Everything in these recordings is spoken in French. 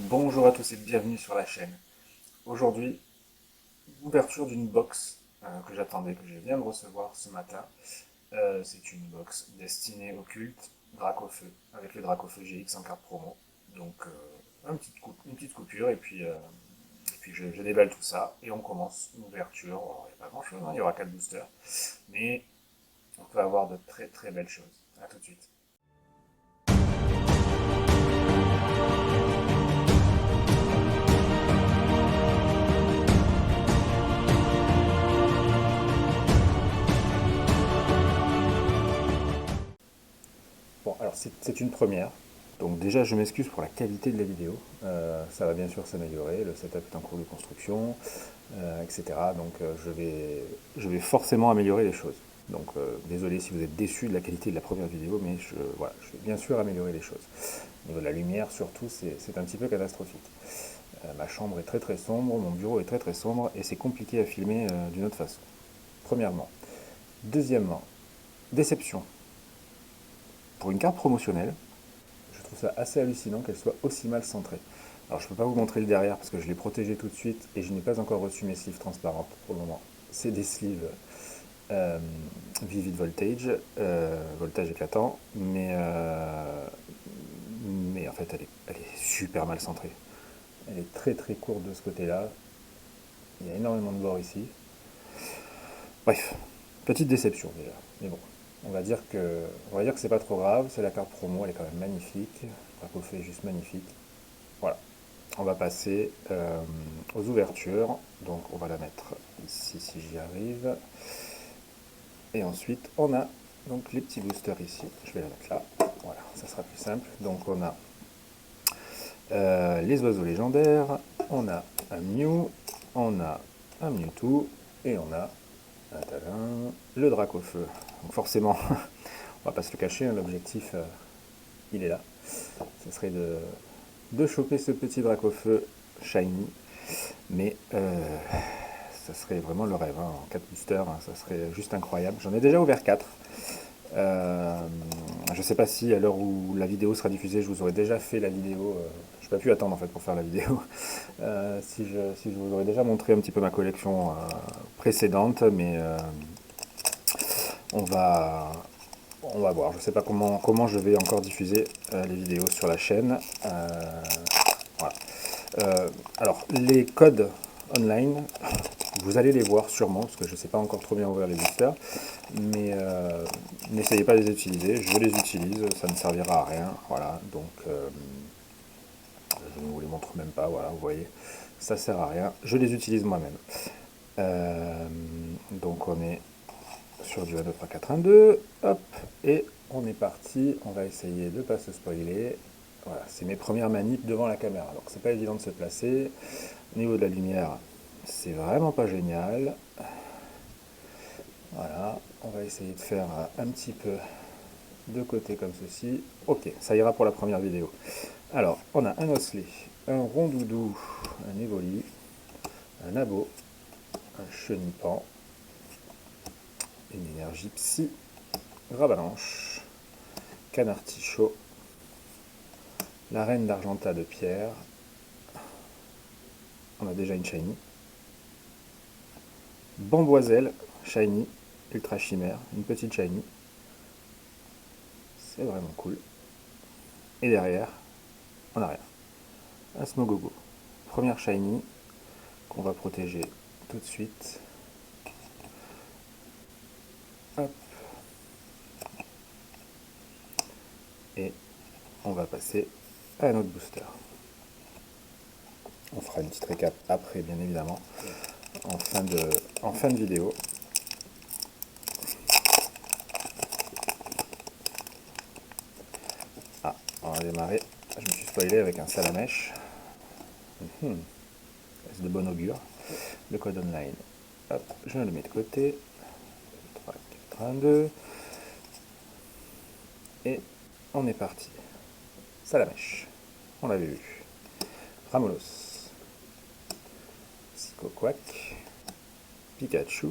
Bonjour à tous et bienvenue sur la chaîne. Aujourd'hui, ouverture d'une box que j'attendais, que je viens de recevoir ce matin. C'est une box destinée au culte Dracofeu, avec le Dracofeu GX en carte promo. Donc une petite coupure et puis je déballe tout ça et on commence une ouverture. Alors, il n'y a pas grand chose, il y aura 4 boosters, mais on peut avoir de très très belles choses. A tout de suite. Bon, alors c'est une première. Donc déjà, je m'excuse pour la qualité de la vidéo. Ça va bien sûr s'améliorer. Le setup est en cours de construction, etc. Donc je vais forcément améliorer les choses. Donc désolé si vous êtes déçu de la qualité de la première vidéo, mais voilà, je vais bien sûr améliorer les choses. Au niveau de la lumière, surtout, c'est un petit peu catastrophique. Ma chambre est très très sombre, mon bureau est très très sombre, et c'est compliqué à filmer d'une autre façon. Premièrement. Deuxièmement, déception. Pour une carte promotionnelle, je trouve ça assez hallucinant qu'elle soit aussi mal centrée. Alors je ne peux pas vous montrer le derrière parce que je l'ai protégé tout de suite et je n'ai pas encore reçu mes sleeves transparentes pour le moment. C'est des sleeves euh, Vivid Voltage, voltage éclatant, mais en fait elle est super mal centrée. Elle est très très courte de ce côté-là. Il y a énormément de bords ici. Bref, petite déception déjà. Mais bon, on va dire que c'est pas trop grave. C'est la carte promo, elle est quand même magnifique. Draco fait juste magnifique. Voilà. On va passer aux ouvertures. Donc on va la mettre ici si j'y arrive. Et ensuite on a donc les petits boosters ici. Je vais la mettre là. Voilà, ça sera plus simple. Donc on a les oiseaux légendaires, on a un Mew, on a un Mewtwo et on a un tadam, le Dracofeu. Donc forcément, on va pas se le cacher, hein, l'objectif il est là. Ce serait de choper ce petit Dracofeu shiny, mais ça serait vraiment le rêve, hein, en 4 boosters, hein, ça serait juste incroyable. J'en ai déjà ouvert 4. Euh, je ne sais pas si à l'heure où la vidéo sera diffusée, je vous aurais déjà fait la vidéo. Je n'ai pas pu attendre en fait pour faire la vidéo. Si je vous aurais déjà montré un petit peu ma collection précédente, mais on va, on va voir. Je ne sais pas comment je vais encore diffuser les vidéos sur la chaîne. Voilà. Alors, les codes online, vous allez les voir sûrement, parce que je ne sais pas encore trop bien ouvrir les boosters, mais n'essayez pas de les utiliser, je les utilise, ça ne servira à rien, voilà, donc je ne vous les montre même pas, voilà, vous voyez, ça sert à rien, je les utilise moi-même. Euh, donc on est sur du 1, 2, 3, 4, 1, 2, hop, et on est parti, on va essayer de ne pas se spoiler. Voilà, c'est mes premières manips devant la caméra, donc c'est pas évident de se placer. Au niveau de la lumière, c'est vraiment pas génial. Voilà, on va essayer de faire un petit peu de côté comme ceci. Ok, ça ira pour la première vidéo. Alors, on a un osselet, un rondoudou, un évoli, un abo, un chenipan, une énergie psy, Gravalanche, Canartichaud, la reine d'Argenta de pierre, on a déjà une shiny, Bamboiselle, shiny, ultra chimère, une petite shiny, c'est vraiment cool. Et derrière, on a rien. Un Smogogo, première shiny qu'on va protéger tout de suite. Hop. Et on va passer à un autre booster. On fera une petite récap après, bien évidemment, en fin de vidéo. Ah, on va démarrer. Je me suis spoilé avec un salamèche. C'est de bon augure. Le code online. Hop, je le mets de côté. 3, 4, 1, 2. Et on est parti. Salamèche. On l'avait vu. Ramolos. Psychoquack. Pikachu.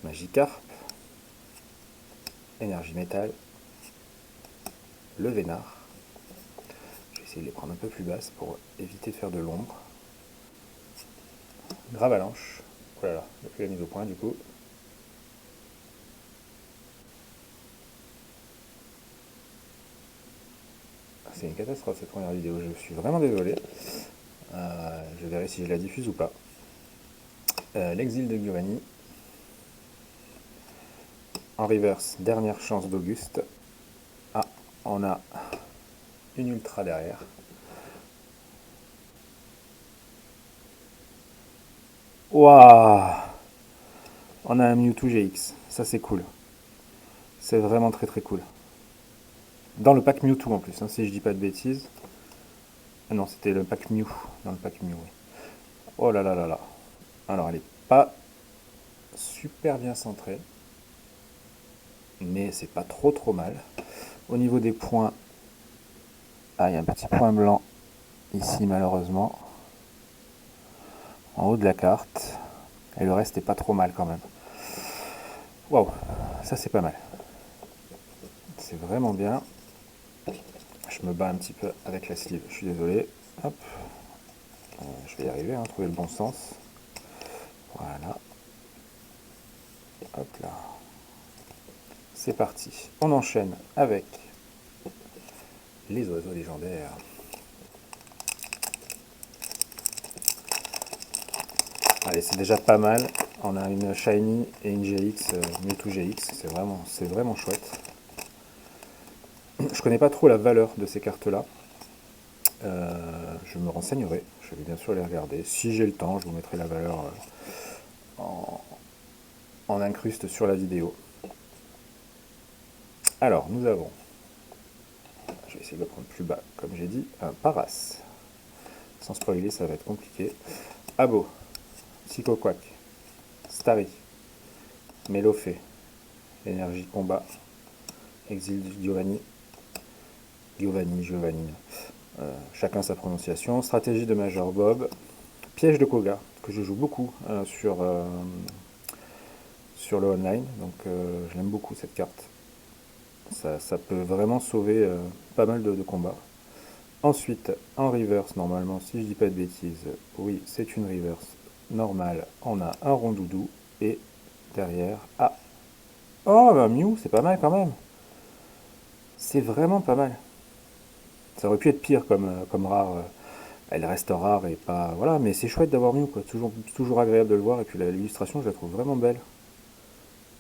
Magikarp. Énergie métal. Le Vénard. Je vais essayer de les prendre un peu plus basses pour éviter de faire de l'ombre. Gravalanche. Oh là là, il n'y a plus la mise au point du coup. C'est une catastrophe cette première vidéo, je suis vraiment désolé. Je verrai si je la diffuse ou pas. L'exil de Giovanni. En reverse, dernière chance d'Auguste. Ah, on a une ultra derrière. Waouh! On a un Mewtwo GX, ça c'est cool. C'est vraiment très très cool. Dans le pack Mewtwo en plus, hein, si je dis pas de bêtises. Ah non, c'était le pack Mew. Dans le pack Mew, oui. Oh là là là là. Alors, elle est pas super bien centrée, mais c'est pas trop trop mal. Au niveau des points, ah, il y a un petit point blanc ici malheureusement, en haut de la carte. Et le reste est pas trop mal quand même. Waouh, ça c'est pas mal. C'est vraiment bien. Je me bats un petit peu avec la sleeve, je suis désolé. Hop. Je vais y arriver, hein, trouver le bon sens. Voilà. Hop là. C'est parti. On enchaîne avec les oiseaux légendaires. Allez, c'est déjà pas mal. On a une Shiny et une GX, Mewtwo GX. C'est vraiment chouette. Je connais pas trop la valeur de ces cartes-là. Je me renseignerai. Je vais bien sûr les regarder. Si j'ai le temps, je vous mettrai la valeur en, en incruste sur la vidéo. Alors, nous avons, je vais essayer de le prendre plus bas, comme j'ai dit, un Paras. Sans spoiler, ça va être compliqué. Abo, Psychoquack, Starry, Melofé, Énergie Combat, Exil Giovanni, Giovanni, chacun sa prononciation, Stratégie de Major Bob, Piège de Koga, que je joue beaucoup sur le online, donc je l'aime beaucoup cette carte. Ça peut vraiment sauver pas mal de combats. Ensuite, en reverse, normalement, si je dis pas de bêtises, oui, c'est une reverse normale. On a un Rondoudou et derrière... Ah! Oh, bah Mew, c'est pas mal quand même. C'est vraiment pas mal. Ça aurait pu être pire comme rare. Elle reste rare et pas... Voilà, mais c'est chouette d'avoir Mew, quoi. Toujours agréable de le voir. Et puis l'illustration, je la trouve vraiment belle.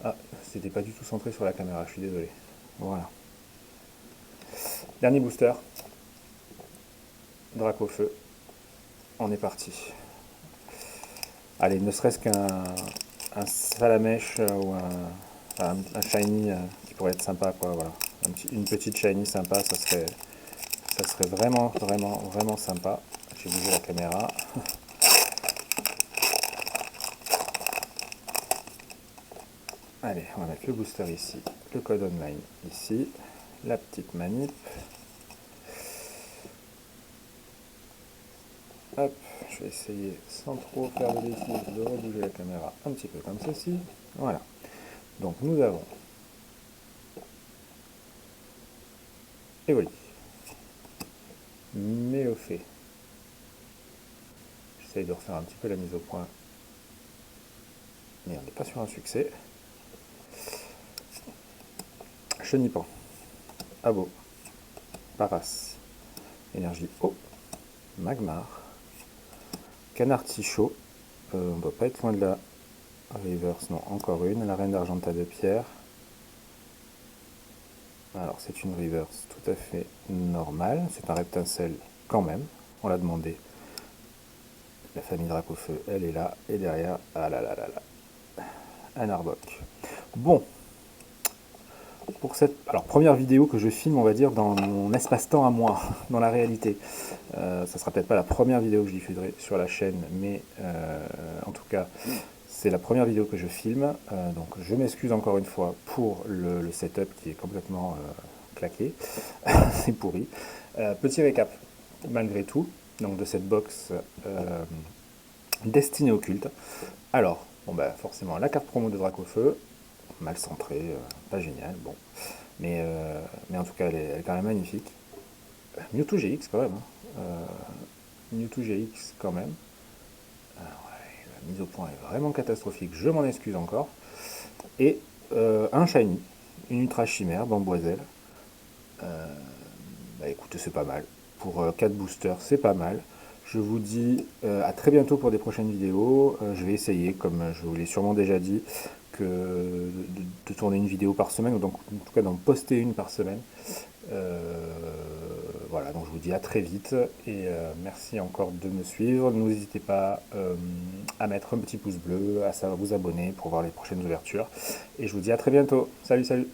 Ah, c'était pas du tout centré sur la caméra, je suis désolé. Voilà. Dernier booster. Dracofeu. On est parti. Allez, ne serait-ce qu'un Salamèche ou un Shiny qui pourrait être sympa, quoi, voilà. Une petite Shiny sympa, ça serait vraiment sympa. J'ai bougé la caméra. Allez, on va mettre le booster ici, le code online ici, la petite manip. Hop, je vais essayer sans trop faire de bêtises de rebouger la caméra un petit peu comme ceci. Voilà. Donc nous avons Evoli, Mélofée. J'essaye de refaire un petit peu la mise au point, mais on n'est pas sur un succès. Chenipan, Abo, Paras, Énergie Eau, Magmar, Canard Tichot, on ne doit pas être loin de la reverse, non, encore une, la Reine d'Argenta de Pierre. Alors c'est une reverse tout à fait normale, c'est un Reptincelle quand même, on l'a demandé. La famille Dracofeu, elle est là, et derrière, ah là là là là, un Arbok. Bon, pour cette première vidéo que je filme, on va dire, dans mon espace-temps à moi, dans la réalité. Ça sera peut-être pas la première vidéo que je diffuserai sur la chaîne, mais en tout cas, c'est la première vidéo que je filme. Donc je m'excuse encore une fois pour le setup qui est complètement claqué, c'est pourri. Petit récap, malgré tout, donc de cette box destinée au culte. Alors, bon bah forcément, la carte promo de Dracofeu, mal centrée, pas génial, bon. Mais en tout cas, elle est quand même magnifique. Mewtwo GX quand même, hein. Mewtwo GX quand même. Ouais, la mise au point est vraiment catastrophique, je m'en excuse encore. Et un shiny, une ultra chimère, Bamboiselle. Bah écoutez, c'est pas mal. Pour 4 boosters, c'est pas mal. Je vous dis à très bientôt pour des prochaines vidéos. Je vais essayer, comme je vous l'ai sûrement déjà dit, de tourner une vidéo par semaine, ou donc en tout cas d'en poster une par semaine. Voilà, donc je vous dis à très vite et merci encore de me suivre. N'hésitez pas à mettre un petit pouce bleu, à vous abonner pour voir les prochaines ouvertures. Et je vous dis à très bientôt. Salut, salut!